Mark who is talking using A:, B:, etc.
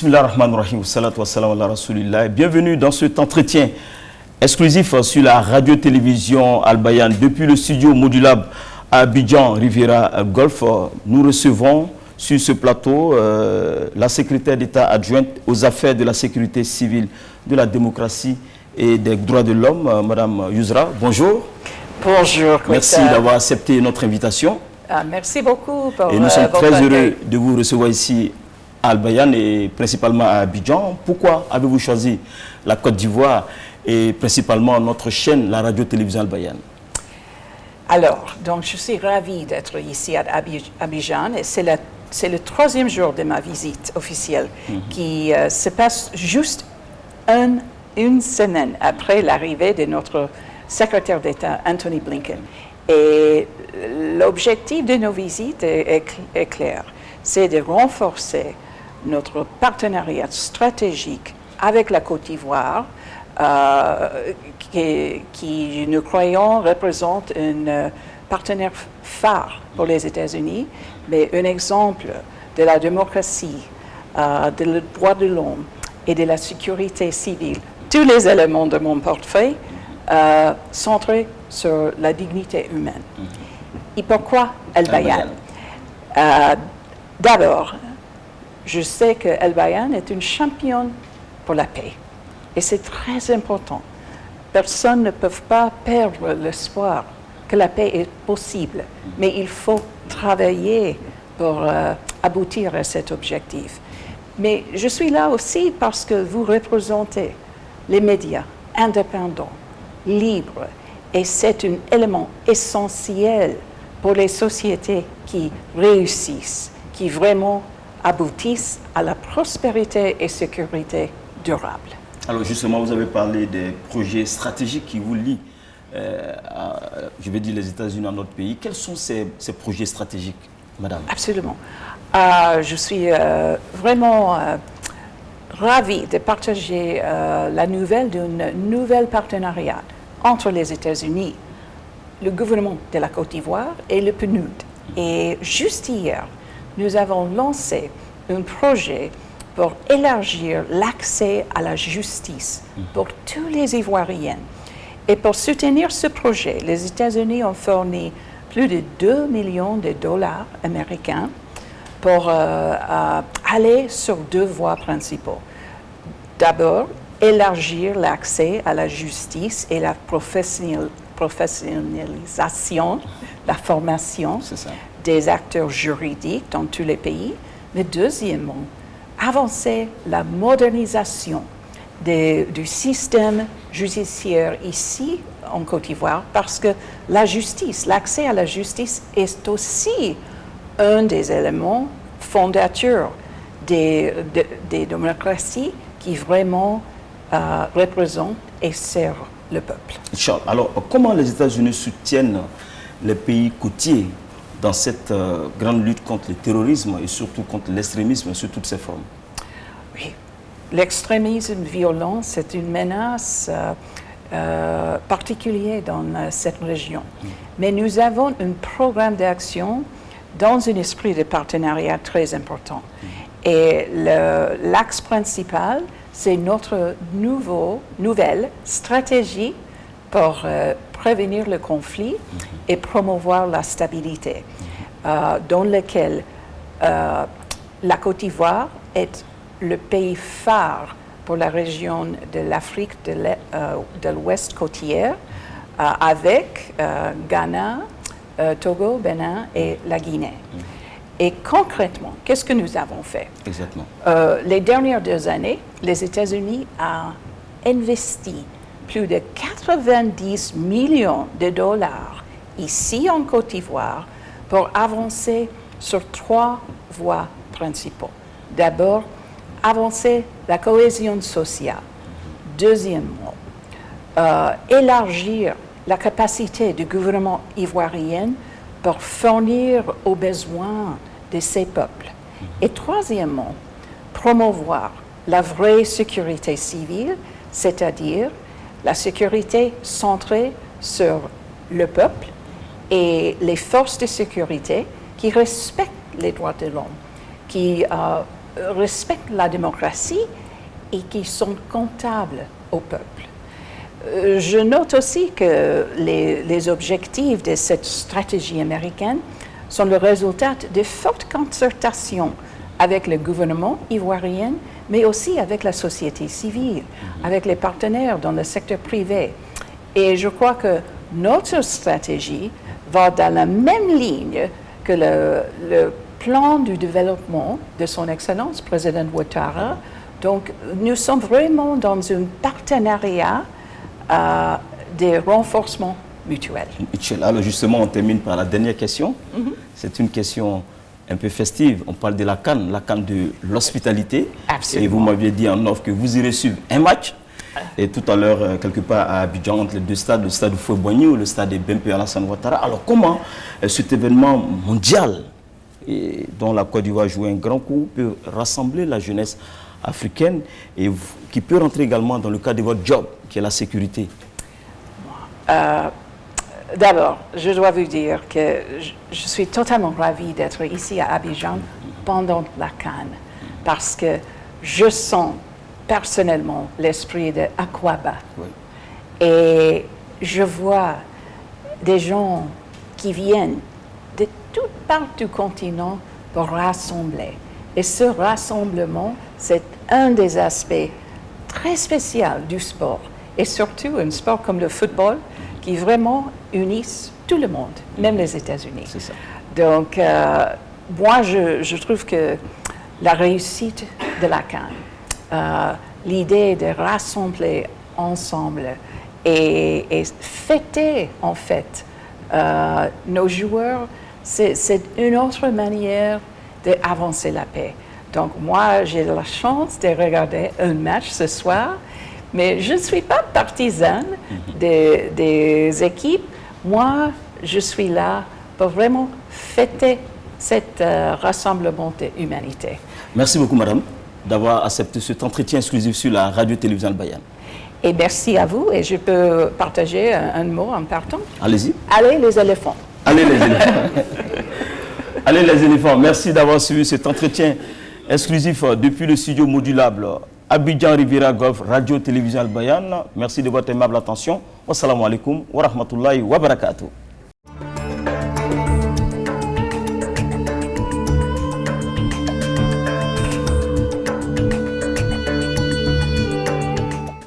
A: Bismillahirrahmanirrahim, salatu wassalam ala rasulillah. Bienvenue dans cet entretien exclusif sur la radio-télévision Al Bayan. Depuis le studio Modulab à Abidjan, Riviera Golf, nous recevons sur ce plateau la secrétaire d'État adjointe aux affaires de la sécurité civile, de la démocratie et des droits de l'homme, Madame Yousra. Bonjour.
B: Bonjour.
A: Merci d'avoir accepté notre invitation.
B: Merci beaucoup pour
A: et nous sommes très
B: votre
A: heureux de vous recevoir ici à Al Bayan et principalement à Abidjan. Pourquoi avez-vous choisi la Côte d'Ivoire et principalement notre chaîne, la radio-télévision Al Bayan?
B: Alors, donc je suis ravie d'être ici à Abidjan et c'est le troisième jour de ma visite officielle qui se passe juste une semaine après l'arrivée de notre secrétaire d'État, Anthony Blinken. Et l'objectif de nos visites est clair, c'est de renforcer notre partenariat stratégique avec la Côte d'Ivoire, qui nous croyons représente un partenaire phare pour les États-Unis, mais un exemple de la démocratie, des droits de l'homme et de la sécurité civile. Tous les éléments de mon portefeuille centrés sur la dignité humaine. Et pourquoi Al Bayan? D'abord, je sais que Al Bayan est une championne pour la paix. Et c'est très important. Personne ne peut pas perdre l'espoir que la paix est possible. Mais il faut travailler pour aboutir à cet objectif. Mais je suis là aussi parce que vous représentez les médias indépendants, libres. Et c'est un élément essentiel pour les sociétés qui réussissent, qui vraiment aboutissent à la prospérité et sécurité durable.
A: Alors justement, vous avez parlé des projets stratégiques qui vous lient, je vais dire les États-Unis à notre pays. Quels sont ces projets stratégiques, Madame?
B: Absolument. Je suis vraiment ravie de partager la nouvelle d'un nouvel partenariat entre les États-Unis, le gouvernement de la Côte d'Ivoire et le PNUD. Et juste hier, nous avons lancé un projet pour élargir l'accès à la justice pour tous les Ivoiriens. Et pour soutenir ce projet, les États-Unis ont fourni plus de 2 millions de dollars américains pour aller sur deux voies principales. D'abord, élargir l'accès à la justice et la professionnalisation, la formation des acteurs juridiques dans tous les pays. Mais deuxièmement, avancer la modernisation du système judiciaire ici en Côte d'Ivoire, parce que la justice, l'accès à la justice est aussi un des éléments fondateurs des démocraties qui vraiment représentent et servent le peuple.
A: Charles, alors comment les États-Unis soutiennent les pays côtiers dans cette grande lutte contre le terrorisme et surtout contre l'extrémisme sous toutes ses formes?
B: Oui, l'extrémisme violent, c'est une menace particulière dans cette région. Mais nous avons un programme d'action dans un esprit de partenariat très important. Et l'axe principal, c'est notre nouvelle stratégie pour prévenir le conflit et promouvoir la stabilité, dans lequel la Côte d'Ivoire est le pays phare pour la région de l'Afrique de l'Ouest côtière, avec Ghana, Togo, Bénin et la Guinée. Et concrètement, qu'est-ce que nous avons fait?
A: Exactement.
B: Les dernières 2 années, les États-Unis ont investi plus de 90 millions de dollars ici en Côte d'Ivoire pour avancer sur 3 voies principales. D'abord, avancer la cohésion sociale. Deuxièmement, élargir la capacité du gouvernement ivoirien pour fournir aux besoins de ces peuples. Et troisièmement, promouvoir la vraie sécurité civile, c'est-à-dire la sécurité centrée sur le peuple et les forces de sécurité qui respectent les droits de l'homme, qui respectent la démocratie et qui sont comptables au peuple. Je note aussi que les objectifs de cette stratégie américaine sont le résultat de fortes concertations avec le gouvernement ivoirien, mais aussi avec la société civile, avec les partenaires dans le secteur privé. Et je crois que notre stratégie va dans la même ligne que le plan du développement de son Excellence, président Ouattara. Donc, nous sommes vraiment dans un partenariat de renforcement mutuel.
A: Alors justement, on termine par la dernière question. C'est une question un peu festive. On parle de la CAN de l'hospitalité. Et vous m'aviez dit en off que vous irez suivre un match. Et tout à l'heure, quelque part à Abidjan, entre les deux stades, le stade de Fouet-Boigny ou le stade de Bempé Alassane Ouattara. Alors comment cet événement mondial, dont la Côte d'Ivoire joue un grand coup, peut rassembler la jeunesse africaine et qui peut rentrer également dans le cadre de votre job, qui est la sécurité?
B: D'abord, je dois vous dire que je suis totalement ravie d'être ici à Abidjan pendant la CAN, parce que je sens personnellement l'esprit de Akwaba. Oui. Et je vois des gens qui viennent de toutes parts du continent pour rassembler. Et ce rassemblement, c'est un des aspects très spéciaux du sport. Et surtout un sport comme le football qui vraiment unissent tout le monde, même les États-Unis.
A: C'est ça.
B: Donc, moi, je trouve que la réussite de la CAN, l'idée de rassembler ensemble et fêter, en fait, nos joueurs, c'est une autre manière d'avancer la paix. Donc, moi, j'ai la chance de regarder un match ce soir, mais je ne suis pas partisane des équipes. Moi, je suis là pour vraiment fêter cet rassemblement de l'humanité.
A: Merci beaucoup, madame, d'avoir accepté cet entretien exclusif sur la radio-télévision Al-Bayan.
B: Et merci à vous. Et je peux partager un mot en partant.
A: Allez-y.
B: Allez les éléphants.
A: Allez les éléphants. Allez les éléphants. Merci d'avoir suivi cet entretien exclusif depuis le studio modulable Abidjan Riviera Golf Radio-Télévision Al-Bayan. Merci de votre aimable attention. Wassalamu alaikum wa rahmatullahi wa barakatuh.